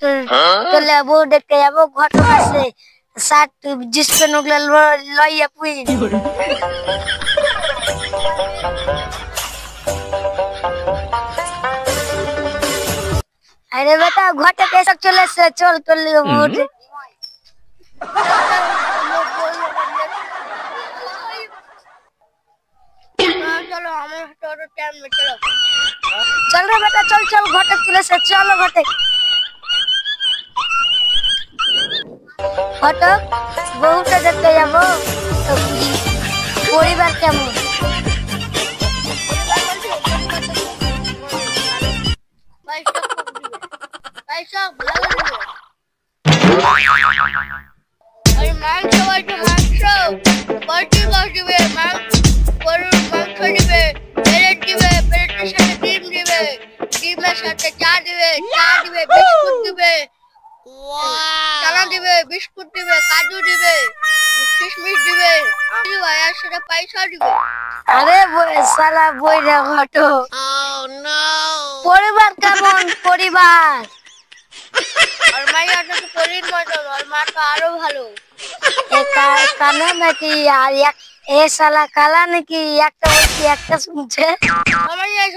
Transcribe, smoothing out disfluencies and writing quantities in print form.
তোলে বউ দেখতে যাবো ঘটক আছে শার্ট জিন্স প্যান্ট ওগুলা লইয়া পুই अरे बेटा घटे कैसे चले से चल कर लियो मोट चलो हमें थोड़ा टाइम में चलो चल रे बेटा चल चल घटे चले से चलो घटे घटे बहुत देखते जाबो तो परिवार केमन पैसा भाলো দিবে আরে মাংস বাজে মাংস পার্টি বাজবে মাংস গরুর মাংস দিবে পেরেট দিবে পেরেটের সাথে ডিম দিবে ডিমের সাথে চা দিবে বিস্কুট দিবে চানা দিবে বিস্কুট দিবে কাজু দিবে কিশমিশ দিবে ভাই আর সেটা পয়সা দিবে আরে শালা বইরা ঘটো পরিবার কেমন পরিবার और माया तो कोरिन मॉडल और मां का आरो ভালো কানা নাকি আর এক এ শালা কালা নাকি একটা বলছি একটা শুনছে আমার এই